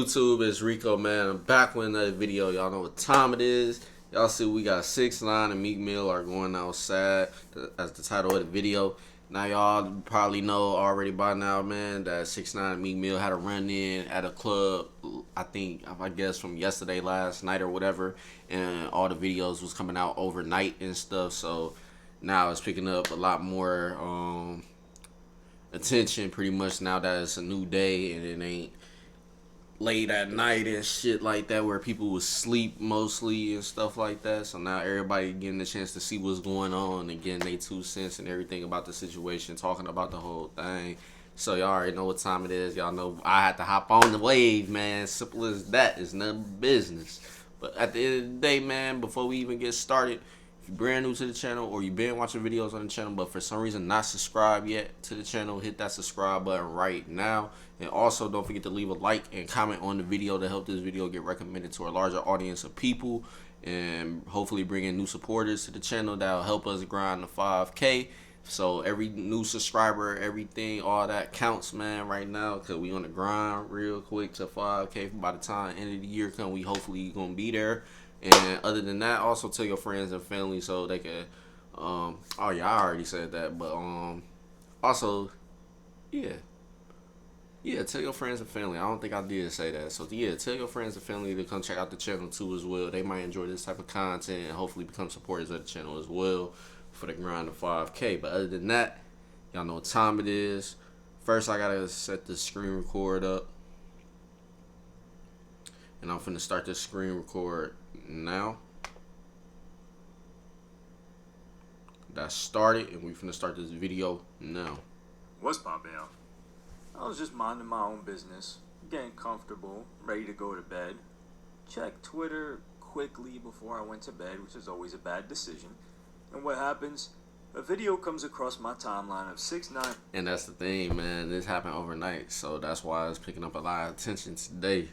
YouTube, it's Rico, man. I'm back with another video. Y'all know what time it is. Y'all see we got 6ix9ine and Meek Mill are going outside. That's the title of the video. Now y'all probably know already by now, man, that 6ix9ine and Meek Mill had a run-in at a club, I guess from yesterday, last night or whatever, and all the videos was coming out overnight and stuff, so now it's picking up a lot more attention pretty much now that it's a new day and it ain't late at night and shit like that where people would sleep mostly and stuff like that. So now everybody getting the chance to see what's going on and getting their 2 cents and everything about the situation, talking about the whole thing. So y'all already know what time it is. Y'all know I had to hop on the wave, man. Simple as that. It's none business. But at the end of the day, man, before we even get started, if you're brand new to the channel or you've been watching videos on the channel but for some reason not subscribed yet to the channel, hit that subscribe button right now. And also don't forget to leave a like and comment on the video to help this video get recommended to a larger audience of people and hopefully bring in new supporters to the channel that'll help us grind the 5K. So every new subscriber, everything, all that counts, man, right now, because we on the grind real quick to 5K. By the time the end of the year come, we hopefully gonna be there. And other than that, also tell your friends and family so they can oh yeah, I already said that, but also yeah, tell your friends and family. I don't think I did say that. So yeah, tell your friends and family to come check out the channel too as well. They might enjoy this type of content and hopefully become supporters of the channel as well for the grind of 5K. But other than that, y'all know what time it is. First, I gotta set the screen record up. And I'm finna start this screen record now. That started, and we finna start this video now. What's poppin', y'all? I was just minding my own business, getting comfortable, ready to go to bed. Checked Twitter quickly before I went to bed, which is always a bad decision. And what happens? A video comes across my timeline of 6ix9ine. And that's the thing, man. This happened overnight, so that's why it's picking up a lot of attention today.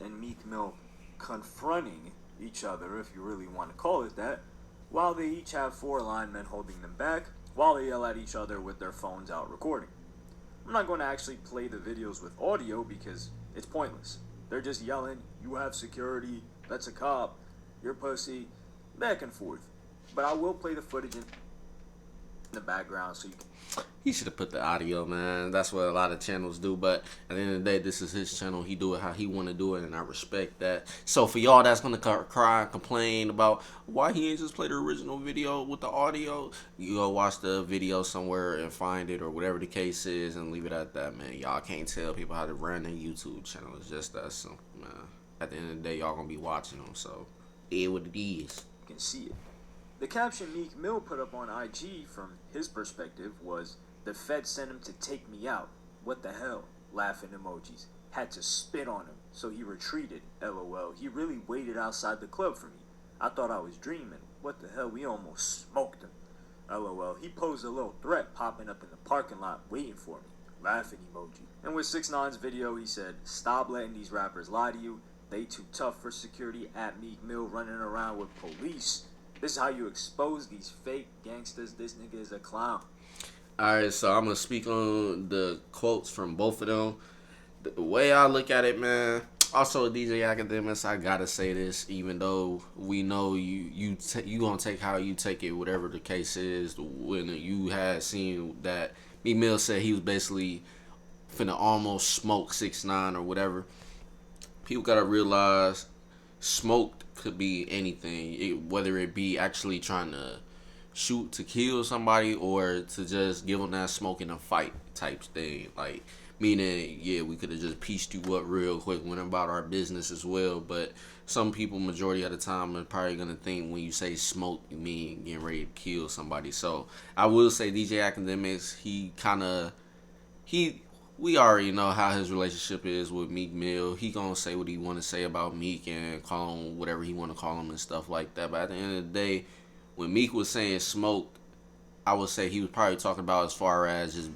And Meek Mill confronting each other, if you really want to call it that, while they each have 4 linemen holding them back, while they yell at each other with their phones out recording. I'm not going to actually play the videos with audio because it's pointless. They're just yelling, "You have security, that's a cop, you're pussy," back and forth. But I will play the footage in the background so you can... He should have put the audio, man. That's what a lot of channels do, but at the end of the day, this is his channel. He do it how he want to do it, and I respect that. So for y'all that's going to cry and complain about why he ain't just play the original video with the audio, you go watch the video somewhere and find it or whatever the case is and leave it at that, man. Y'all can't tell people how to run a YouTube channel. It's just that simple, man. At the end of the day, y'all going to be watching them, so it what it is. You can see it. The caption Meek Mill put up on IG from his perspective was, "The Fed sent him to take me out. What the hell?" Laughing emojis. Had to spit on him, so he retreated. LOL. He really waited outside the club for me. I thought I was dreaming. What the hell? We almost smoked him. LOL. He posed a little threat popping up in the parking lot waiting for me. Laughing emoji. And with 6ix9ine's video, he said, "Stop letting these rappers lie to you. They too tough for security." At Meek Mill running around with police. This is how you expose these fake gangsters. This nigga is a clown. Alright, so I'm going to speak on the quotes from both of them. The way I look at it, man, also DJ Academics, I got to say this, even though we know you going to take how you take it, whatever the case is. When you had seen that Meek Mill said he was basically finna almost smoke 6ix9ine or whatever, people got to realize smoked could be anything, whether it be actually trying to shoot to kill somebody or to just give them that smoke in a fight type thing. Like, meaning, yeah, we could have just pieced you up real quick, went about our business as well. But some people, majority of the time, are probably going to think when you say smoke, you mean getting ready to kill somebody. So I will say DJ Academics, we already know how his relationship is with Meek Mill. He gonna say what he want to say about Meek and call him whatever he want to call him and stuff like that. But at the end of the day, when Meek was saying smoked, I would say he was probably talking about as far as just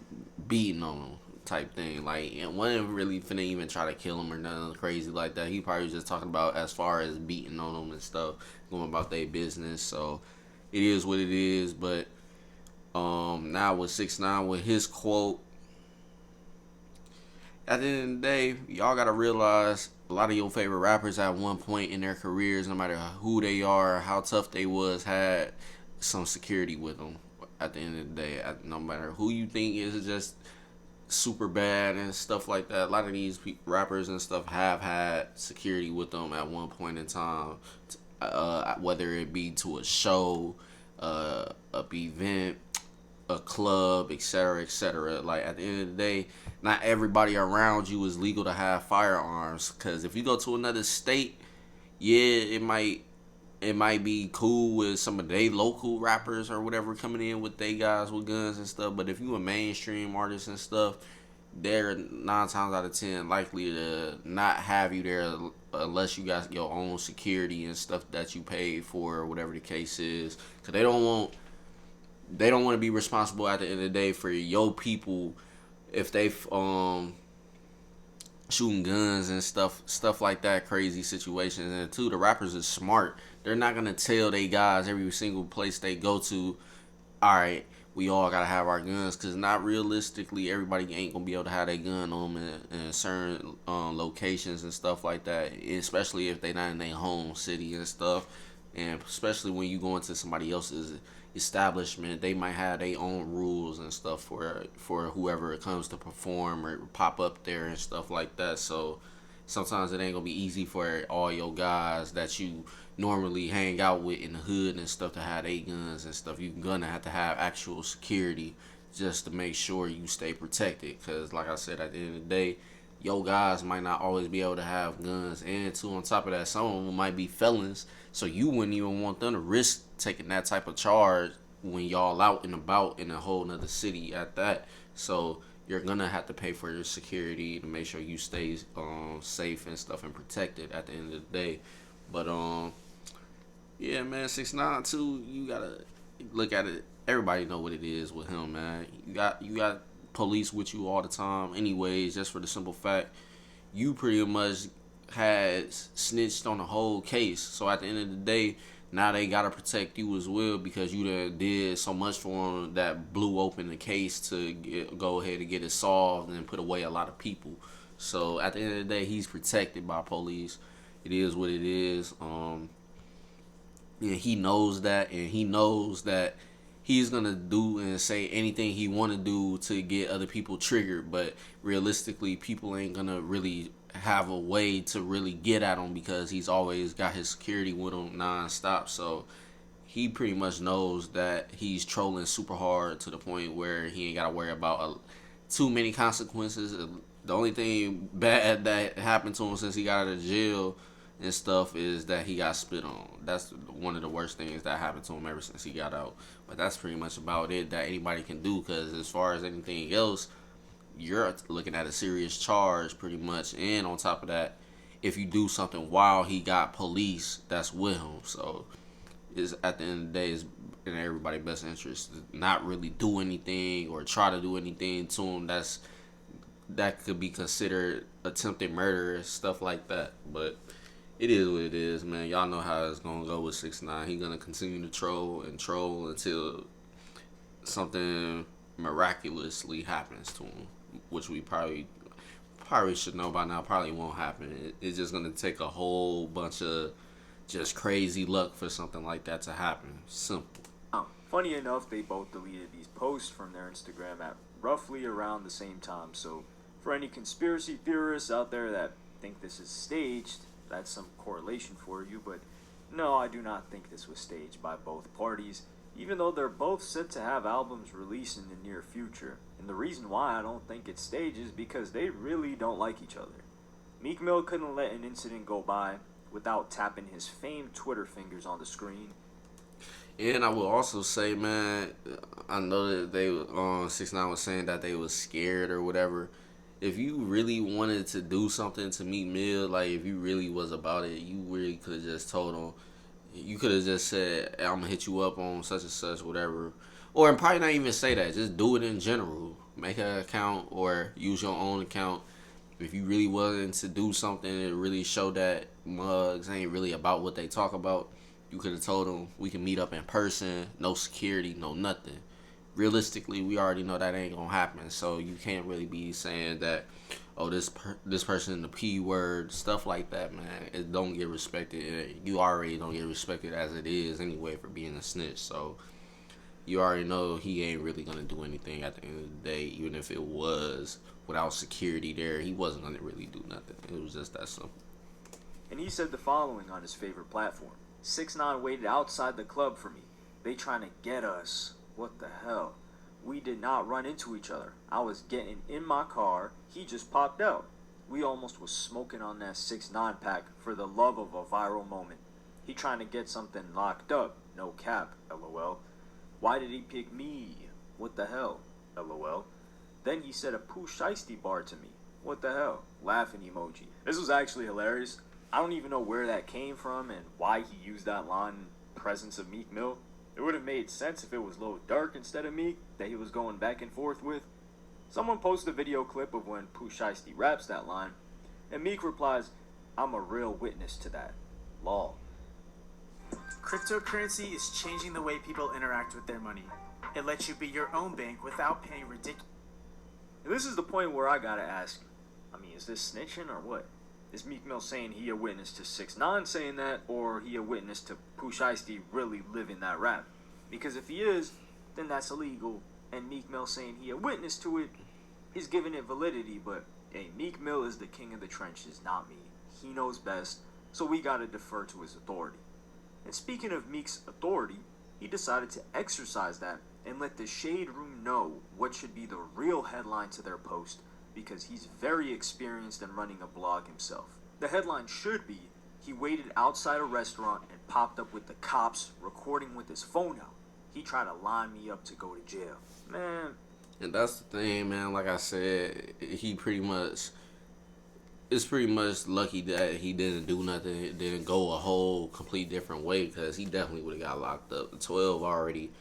beating on him type thing. Like, and wasn't really finna even try to kill him or nothing crazy like that. He probably was just talking about as far as beating on him and stuff, going about their business. So it is what it is. But now with 6ix9ine with his quote, at the end of the day, y'all gotta realize a lot of your favorite rappers at one point in their careers, no matter who they are, how tough they was, had some security with them. At the end of the day, no matter who you think is just super bad and stuff like that, a lot of these rappers and stuff have had security with them at one point in time, whether it be to a show, a event, a club, etc., etc. Like, at the end of the day, not everybody around you is legal to have firearms. Because if you go to another state, yeah, it might be cool with some of they local rappers or whatever coming in with they guys with guns and stuff. But if you a mainstream artist and stuff, they're 9 times out of 10 likely to not have you there unless you got your own security and stuff that you paid for or whatever the case is. Because they don't want to be responsible at the end of the day for your people if they shooting guns and stuff like that, crazy situations. And two, the rappers are smart. They're not gonna tell they guys every single place they go to, all right, we all gotta have our guns, because not realistically everybody ain't gonna be able to have their gun on them in certain locations and stuff like that, especially if they not in their home city and stuff. And especially when you go into somebody else's establishment, they might have their own rules and stuff for whoever it comes to perform or pop up there and stuff like that. So sometimes it ain't gonna be easy for all your guys that you normally hang out with in the hood and stuff to have their guns and stuff. You're gonna have to have actual security just to make sure you stay protected, because like I said, at the end of the day, your guys might not always be able to have guns. And two, on top of that, some of them might be felons, so you wouldn't even want them to risk taking that type of charge when y'all out and about in a whole nother city at that. So you're gonna have to pay for your security to make sure you stay safe and stuff and protected at the end of the day. But yeah, man, 6ix9ine too, you gotta look at it. Everybody know what it is with him, man. You got police with you all the time anyways, just for the simple fact you pretty much had snitched on the whole case. So at the end of the day, now they gotta protect you as well, because you done did so much for them that blew open the case to go ahead and get it solved and put away a lot of people. So at the end of the day, he's protected by police. It is what it is. And he knows that, and he knows that he's gonna do and say anything he want to do to get other people triggered. But realistically, people ain't gonna really have a way to really get at him, because he's always got his security with him non-stop. So he pretty much knows that he's trolling super hard to the point where he ain't gotta worry about too many consequences. The only thing bad that happened to him since he got out of jail and stuff is that he got spit on. That's one of the worst things that happened to him ever since he got out. But that's pretty much about it that anybody can do, because as far as anything else, you're looking at a serious charge pretty much. And on top of that, if you do something while he got police that's with him, so it's, at the end of the day, it's in everybody's best interest to not really do anything or try to do anything to him that could be considered attempted murder, stuff like that. But it is what it is, man. Y'all know how it's gonna go with 6ix9ine. He gonna continue to troll and troll until something miraculously happens to him, which we probably should know by now. Probably won't happen. It's just gonna take a whole bunch of just crazy luck for something like that to happen. Simple. Funny enough, they both deleted these posts from their Instagram at roughly around the same time. So for any conspiracy theorists out there that think this is staged, that's some correlation for you. But no, I do not think this was staged by both parties, even though they're both set to have albums released in the near future. And the reason why I don't think it's staged is because they really don't like each other. Meek Mill couldn't let an incident go by without tapping his famed Twitter fingers on the screen. And I will also say, man, I know that they 6ix9ine was saying that they was scared or whatever. If you really wanted to do something to Meek Mill, like if you really was about it, you really could have just told him. You could have just said, hey, I'm gonna hit you up on such and such, whatever. Or probably not even say that. Just do it in general. Make an account or use your own account. If you really wasn't to do something and really show that mugs ain't really about what they talk about, You could have told him we can meet up in person, no security, no nothing. Realistically, we already know that ain't gonna happen. So you can't really be saying that, oh, this person in the P word, stuff like that, man. It don't get respected. You already don't get respected as it is anyway for being a snitch. So you already know he ain't really gonna do anything at the end of the day. Even if it was without security there, he wasn't gonna really do nothing. It was just that simple. And he said the following on his favorite platform: 6ix9ine waited outside the club for me. They trying to get us. What the hell? We did not run into each other. I was getting in my car. He just popped out. We almost was smoking on that 6ix9ine pack for the love of a viral moment. He trying to get something locked up. No cap. LOL. Why did he pick me? What the hell? LOL. Then he said a Pooh Shiesty bar to me. What the hell? Laughing emoji. This was actually hilarious. I don't even know where that came from and why he used that line in presence of Meek Mill. It would have made sense if it was Lil Durk instead of Meek that he was going back and forth with. Someone posted a video clip of when Pooh Shiesty raps that line, and Meek replies, "I'm a real witness to that. Lol." Cryptocurrency is changing the way people interact with their money. It lets you be your own bank without paying ridiculous. This is the point where I gotta ask, is this snitching or what? Is Meek Mill saying he a witness to 6ix9ine saying that, or he a witness to Pooh Shiesty really living that rap? Because if he is, then that's illegal, and Meek Mill saying he a witness to it is giving it validity, but hey, Meek Mill is the king of the trenches, not me. He knows best, so we gotta defer to his authority. And speaking of Meek's authority, he decided to exercise that and let the Shade Room know what should be the real headline to their post, because he's very experienced in running a blog himself. The headline should be, he waited outside a restaurant and popped up with the cops recording with his phone out. He tried to line me up to go to jail. Man. And that's the thing, man. Like I said, it's pretty much lucky that he didn't do nothing. It didn't go a whole complete different way, because he definitely would have got locked up. The 12 already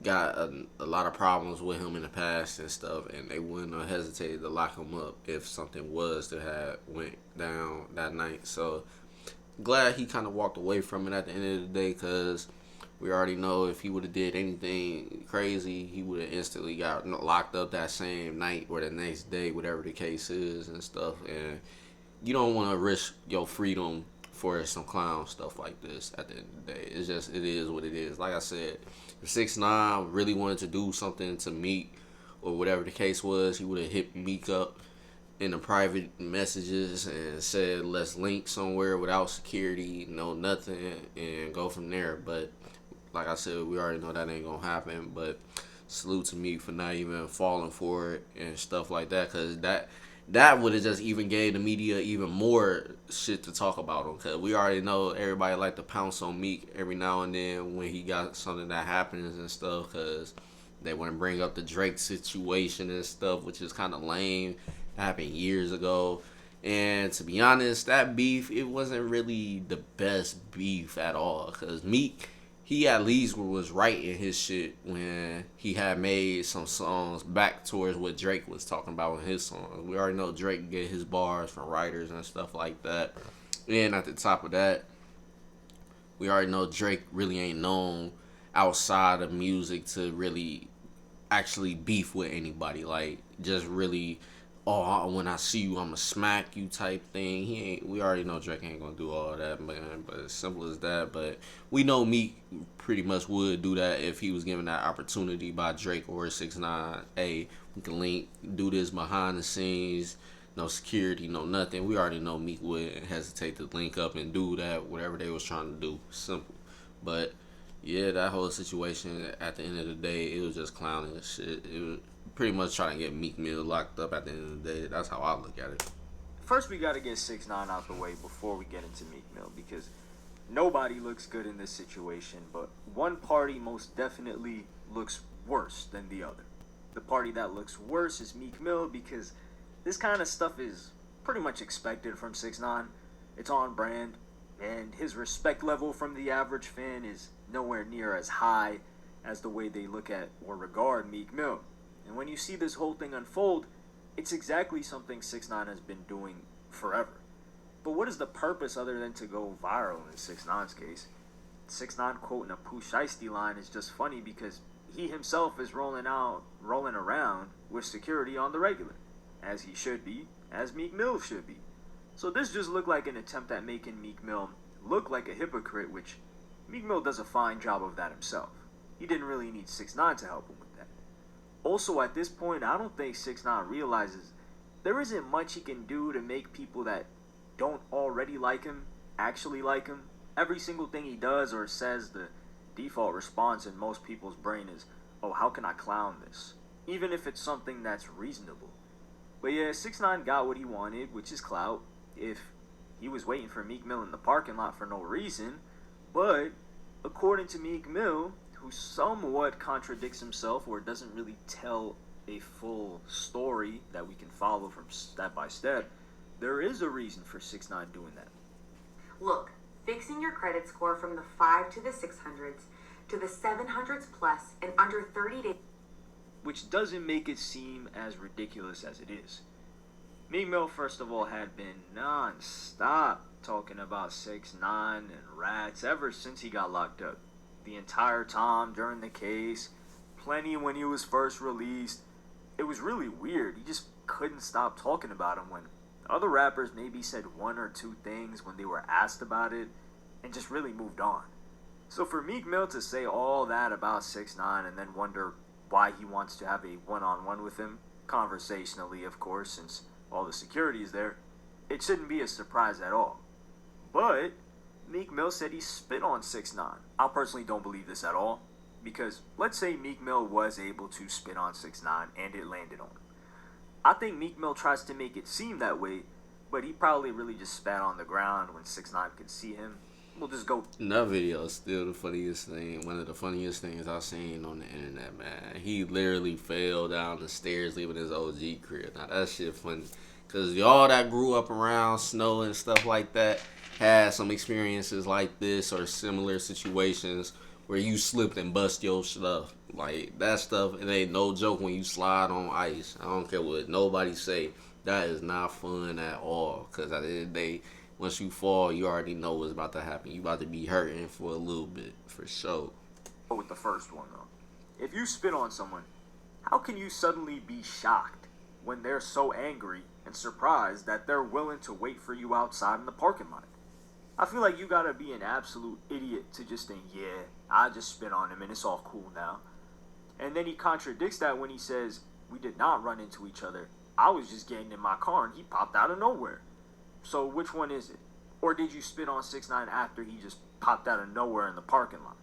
got a lot of problems with him in the past and stuff, and they wouldn't have hesitated to lock him up if something was to have went down that night. So glad he kind of walked away from it at the end of the day, because we already know if he would have did anything crazy, he would have instantly got locked up that same night or the next day, whatever the case is and stuff. And you don't want to risk your freedom for some clown stuff like this at the end of the day. It is what it is. Like I said, if 6ix9ine really wanted to do something to Meek or whatever the case was, he would have hit Meek up in the private messages and said, let's link somewhere without security, no nothing, and go from there. But like I said, we already know that ain't gonna happen. But salute to Meek for not even falling for it and stuff like that, because that would have just even gave the media even more shit to talk about him. Because we already know everybody like to pounce on Meek every now and then when he got something that happens and stuff, because they want to bring up the Drake situation and stuff, which is kind of lame. It happened years ago. And to be honest, that beef, it wasn't really the best beef at all. Because Meek, he at least was right in his shit when he had made some songs back towards what Drake was talking about in his songs. We already know Drake get his bars from writers and stuff like that. And at the top of that, we already know Drake really ain't known outside of music to really actually beef with anybody. Like, just really, oh, when I see you, I'ma smack you type thing. We already know Drake ain't gonna do all that, man. But as simple as that. But we know Meek pretty much would do that if he was given that opportunity by Drake or 6ix9ine. Hey, we can link, do this behind the scenes, no security, no nothing. We already know Meek wouldn't hesitate to link up and do that, whatever they was trying to do. Simple. But yeah, that whole situation, at the end of the day, it was just clowning and shit. It was pretty much trying to get Meek Mill locked up at the end of the day. That's how I look at it. First, we gotta get 6ix9ine out the way before we get into Meek Mill, because nobody looks good in this situation, but one party most definitely looks worse than the other. The party that looks worse is Meek Mill, because this kind of stuff is pretty much expected from 6ix9ine. It's on brand, and his respect level from the average fan is nowhere near as high as the way they look at or regard Meek Mill. And when you see this whole thing unfold, it's exactly something 6ix9ine has been doing forever. But what is the purpose other than to go viral in 6ix9ine's case? 6ix9ine quoting a Pooh Shiesty line is just funny because he himself is rolling around with security on the regular, as he should be, as Meek Mill should be. So this just looked like an attempt at making Meek Mill look like a hypocrite, which Meek Mill does a fine job of that himself. He didn't really need 6ix9ine to help him with that. Also, at this point, I don't think 6ix9ine realizes there isn't much he can do to make people that don't already like him actually like him. Every single thing he does or says, the default response in most people's brain is, oh, how can I clown this? Even if it's something that's reasonable. But yeah, 6ix9ine got what he wanted, which is clout. If he was waiting for Meek Mill in the parking lot for no reason. But according to Meek Mill, who somewhat contradicts himself or doesn't really tell a full story that we can follow from step by step, there is a reason for 6ix9ine doing that. Look, fixing your credit score from the 5 to the 600s to the 700s plus in under 30 days. Which doesn't make it seem as ridiculous as it is. Meek Mill, first of all, had been non-stop talking about 6ix9ine and rats ever since he got locked up. The entire time during the case, plenty when he was first released. It was really weird. He just couldn't stop talking about him when other rappers maybe said one or two things when they were asked about it and just really moved on. So for Meek Mill to say all that about 6ix9ine and then wonder why he wants to have a one-on-one with him, conversationally of course, since all the security is there, it shouldn't be a surprise at all. But Meek Mill said he spit on 6ix9ine. I personally don't believe this at all, because let's say Meek Mill was able to spit on 6ix9ine and it landed on him. I think Meek Mill tries to make it seem that way, but he probably really just spat on the ground when 6ix9ine could see him. We'll just go. That video is still the funniest thing. One of the funniest things I've seen on the internet, man. He literally fell down the stairs leaving his OG crib. Now, that shit funny. Because y'all that grew up around snow and stuff like that had some experiences like this or similar situations where you slipped and bust your stuff. Like, that stuff, it ain't no joke when you slide on ice. I don't care what nobody say. That is not fun at all. Because at the end of the day, once you fall, you already know what's about to happen. You about to be hurting for a little bit, for sure. With the first one, though. If you spit on someone, how can you suddenly be shocked when they're so angry and surprised that they're willing to wait for you outside in the parking lot? I feel like you gotta be an absolute idiot to just think, yeah, I just spit on him and it's all cool now. And then he contradicts that when he says, we did not run into each other. I was just getting in my car and he popped out of nowhere. So which one is it? Or did you spit on 6ix9ine after he just popped out of nowhere in the parking lot?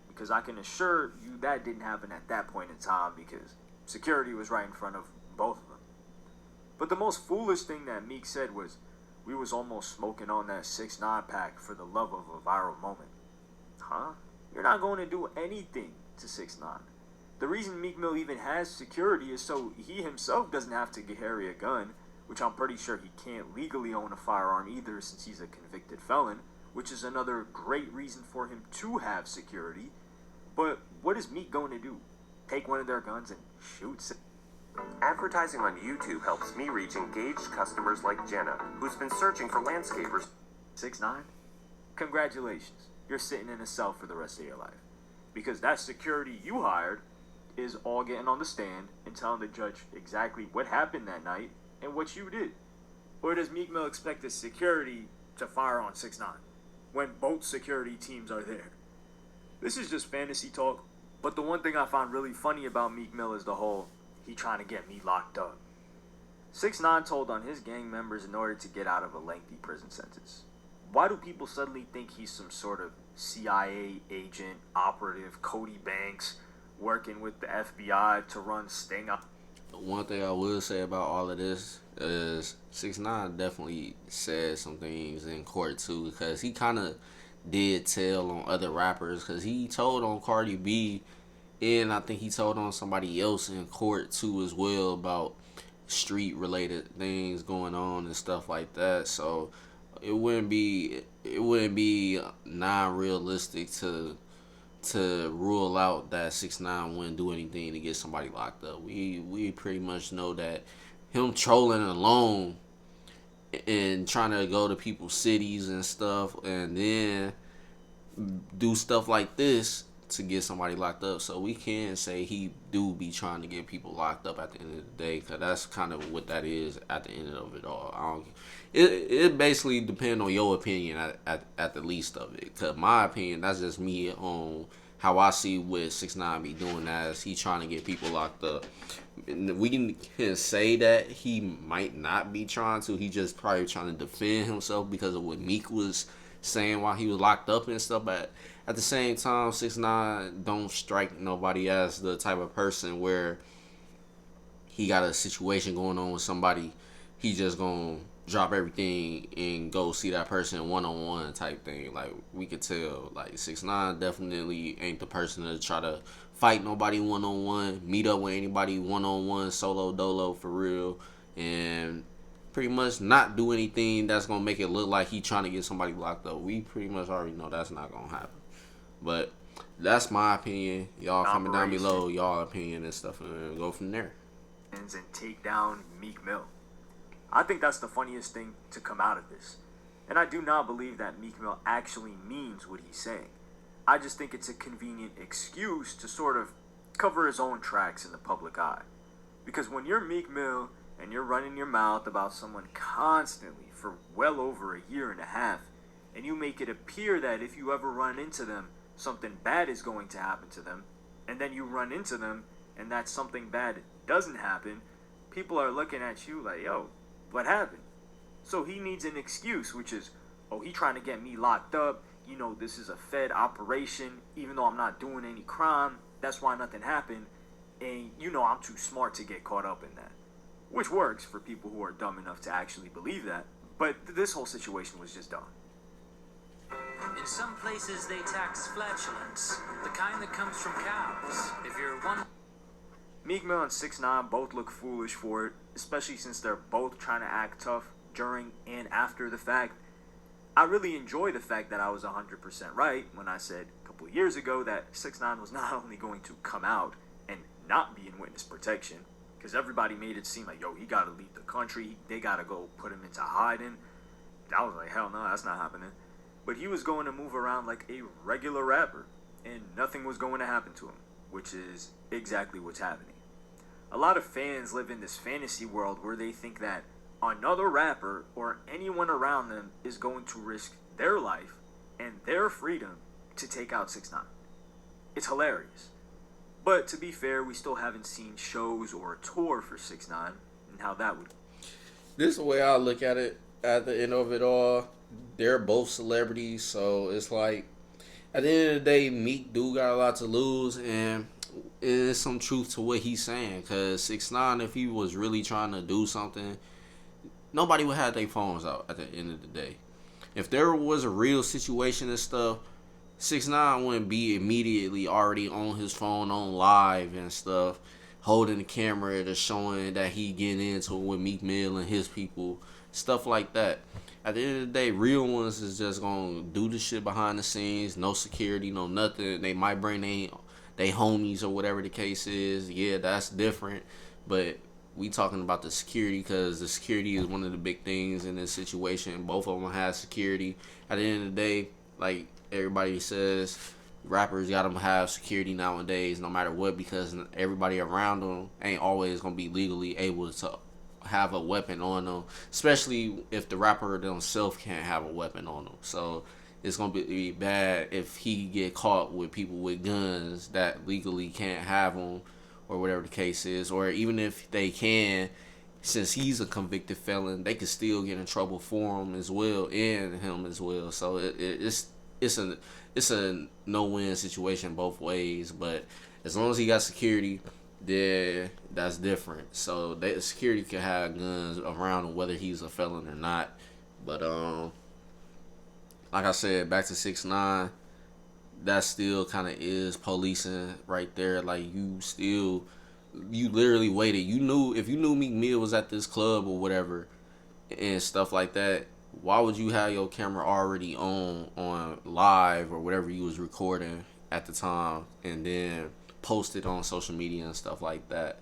Because I can assure you that didn't happen at that point in time because security was right in front of both of them. But the most foolish thing that Meek said was, we was almost smoking on that 6ix9ine pack for the love of a viral moment. Huh? You're not going to do anything to 6ix9ine. The reason Meek Mill even has security is so he himself doesn't have to carry a gun, which I'm pretty sure he can't legally own a firearm either since he's a convicted felon, which is another great reason for him to have security. But what is Meek going to do? Take one of their guns and shoot? Advertising on YouTube helps me reach engaged customers like Jenna, who's been searching for landscapers. 6ix9ine? Congratulations. You're sitting in a cell for the rest of your life. Because that security you hired is all getting on the stand and telling the judge exactly what happened that night and what you did. Or does Meek Mill expect the security to fire on 6ix9ine when both security teams are there? This is just fantasy talk, but the one thing I find really funny about Meek Mill is the whole, he trying to get me locked up. 6ix9ine told on his gang members in order to get out of a lengthy prison sentence. Why do people suddenly think he's some sort of CIA agent, operative, Cody Banks, working with the FBI to run Sting up? One thing I will say about all of this is 6ix9ine definitely said some things in court too, because he kind of did tell on other rappers, because he told on Cardi B, and I think he told on somebody else in court too as well about street related things going on and stuff like that. So it wouldn't be non-realistic to rule out that 6ix9ine wouldn't do anything to get somebody locked up. We pretty much know that him trolling alone and trying to go to people's cities and stuff, and then do stuff like this to get somebody locked up. So we can say he do be trying to get people locked up at the end of the day, because that's kind of what that is at the end of it all. It basically depends on your opinion at the least of it. Because my opinion, that's just me on how I see what 6ix9ine be doing, as he trying to get people locked up. We can say that he might not be trying to. He just probably trying to defend himself because of what Meek was saying while he was locked up and stuff. But at the same time, 6ix9ine don't strike nobody as the type of person where he got a situation going on with somebody, he just gonna drop everything and go see that person one-on-one type thing. Like, we could tell, like, 6ix9ine definitely ain't the person to try to fight nobody one-on-one, meet up with anybody one-on-one, solo dolo for real, and pretty much not do anything that's gonna make it look like he trying to get somebody locked up. We pretty much already know that's not gonna happen. But that's my opinion. Y'all comment down below y'all opinion and stuff, and go from there. And take down Meek Mill. I think that's the funniest thing to come out of this. And I do not believe that Meek Mill actually means what he's saying. I just think it's a convenient excuse to sort of cover his own tracks in the public eye. Because when you're Meek Mill and you're running your mouth about someone constantly for well over a year and a half, and you make it appear that if you ever run into them, something bad is going to happen to them, and then you run into them and that something bad doesn't happen, people are looking at you like, yo, what happened? So he needs an excuse, which is, oh, he trying to get me locked up. You know, this is a Fed operation, even though I'm not doing any crime. That's why nothing happened. And you know I'm too smart to get caught up in that. Which works for people who are dumb enough to actually believe that. But this whole situation was just dumb. In some places they tax flatulence, the kind that comes from cows. If you're one... Meek Mill and 6ix9ine both look foolish for it, especially since they're both trying to act tough during and after the fact. I really enjoy the fact that I was 100% right when I said a couple of years ago that 6ix9ine was not only going to come out and not be in witness protection, because everybody made it seem like, yo, he got to leave the country, they got to go put him into hiding. I was like, hell no, that's not happening. But he was going to move around like a regular rapper, and nothing was going to happen to him, which is exactly what's happening. A lot of fans live in this fantasy world where they think that another rapper or anyone around them is going to risk their life and their freedom to take out 6ix9ine. It's hilarious. But to be fair, we still haven't seen shows or a tour for 6ix9ine and how that would... This is the way I look at it at the end of it all. They're both celebrities, so it's like, at the end of the day, Meek do got a lot to lose, and there's some truth to what he's saying. Because 6ix9ine, if he was really trying to do something, nobody would have their phones out at the end of the day. If there was a real situation and stuff, 6ix9ine wouldn't be immediately already on his phone on live and stuff, holding the camera to showing that he getting into it with Meek Mill and his people, stuff like that. At the end of the day, real ones is just gonna do the shit behind the scenes, no security, no nothing. They might bring they homies or whatever the case is. Yeah, that's different, but we talking about the security, because the security is one of the big things in this situation. Both of them have security. At the end of the day, like everybody says, rappers got to have security nowadays, no matter what, because everybody around them ain't always gonna be legally able to have a weapon on them, especially if the rapper themselves can't have a weapon on them. So it's gonna be bad if he get caught with people with guns that legally can't have them, or whatever the case is. Or even if they can, since he's a convicted felon, they could still get in trouble for him as well, and him as well. So it's a no-win situation both ways. But as long as he got security, then that's different. So the security can have guns around him whether he's a felon or not. But like I said, back to 6ix9ine, that still kind of is policing right there. Like, you literally waited. You knew, if you knew Meek Mill was at this club or whatever and stuff like that, why would you have your camera already on live or whatever you was recording at the time, and then post it on social media and stuff like that?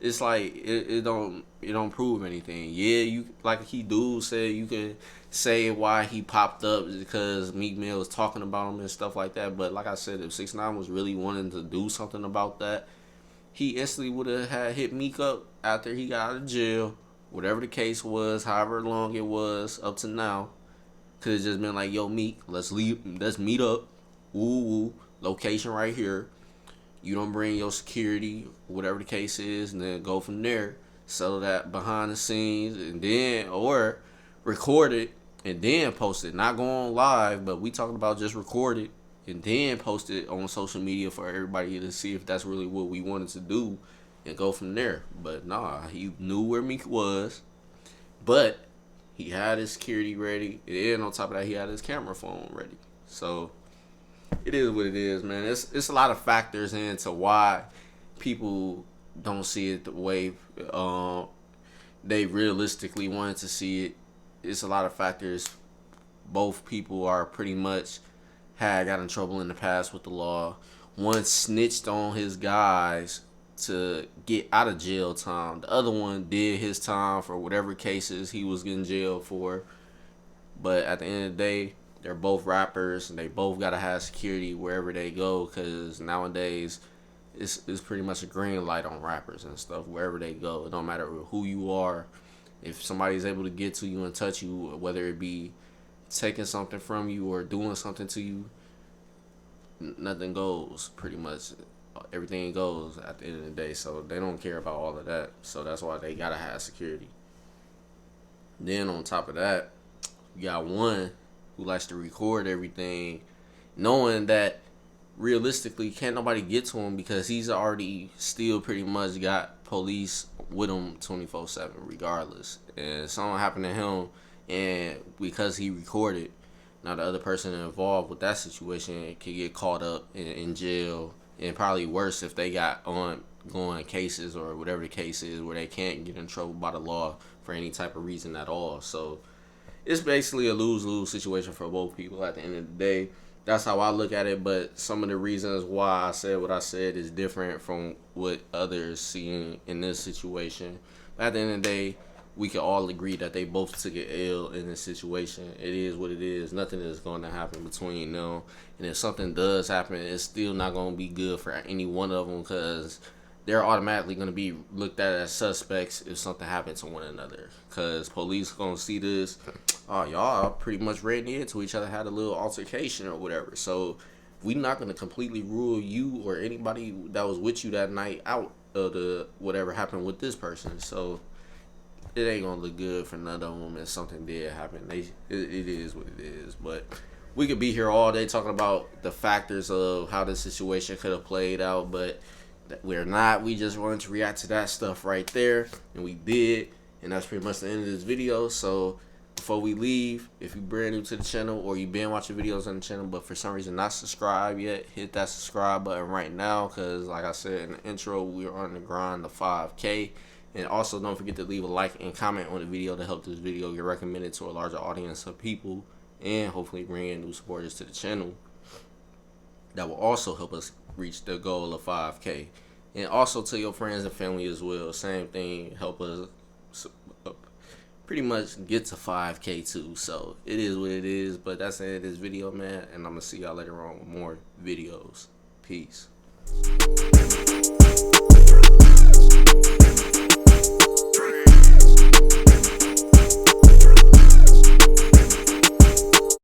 it's like it don't prove anything. Yeah, you like he dude said you can say why he popped up because Meek Mill was talking about him and stuff like that. But like I said, if 6ix9ine was really wanting to do something about that, he instantly would have had hit Meek up after he got out of jail, whatever the case was, however long it was up to now. Could have just been like, yo, Meek, let's meet up. Ooh, location right here. You don't bring your security, whatever the case is, and then go from there. Settle that behind the scenes, and then, or record it and then post it. Not going live, but we talking about just record it and then post it on social media for everybody to see if that's really what we wanted to do and go from there. But nah, he knew where Meek was, but he had his security ready, and on top of that, he had his camera phone ready. So it is what it is, man. It's a lot of factors into why people don't see it the way they realistically wanted to see it. It's a lot of factors. Both people are pretty much got in trouble in the past with the law. One snitched on his guys to get out of jail time. The other one did his time for whatever cases he was getting jailed for. But at the end of the day, they're both rappers, and they both gotta have security wherever they go, because nowadays it's pretty much a green light on rappers and stuff wherever they go. It don't matter who you are. If somebody's able to get to you and touch you, whether it be taking something from you or doing something to you, nothing goes. Pretty much everything goes at the end of the day. So they don't care about all of that. So that's why they gotta have security. Then on top of that, you got one who likes to record everything, knowing that realistically can't nobody get to him because he's already still pretty much got police with him 24/7 regardless. And something happened to him, and because he recorded, now the other person involved with that situation could get caught up in jail, and probably worse if they got ongoing cases or whatever the case is where they can't get in trouble by the law for any type of reason at all. So it's basically a lose-lose situation for both people at the end of the day. That's how I look at it, but some of the reasons why I said what I said is different from what others see in this situation. But at the end of the day, we can all agree that they both took an L in this situation. It is what it is. Nothing is going to happen between them. And if something does happen, it's still not going to be good for any one of them, because they're automatically going to be looked at as suspects if something happens to one another. Because police going to see this, oh, y'all pretty much ran into each other, had a little altercation or whatever. So we're not going to completely rule you or anybody that was with you that night out of the whatever happened with this person. So it ain't going to look good for none of them if something did happen. It is what it is. But we could be here all day talking about the factors of how the situation could have played out, but we're not. We just wanted to react to that stuff right there, and we did, and that's pretty much the end of this video. So before we leave, if you're brand new to the channel or you've been watching videos on the channel but for some reason not subscribed yet, hit that subscribe button right now, because like I said in the intro, we're on the grind to 5K. And also don't forget to leave a like and comment on the video to help this video get recommended to a larger audience of people, and hopefully bring in new supporters to the channel. That will also help us reach the goal of 5K. And also to your friends and family as well. Same thing. Help us pretty much get to 5K too. So it is what it is. But that's the end of this video, man. And I'm going to see y'all later on with more videos. Peace.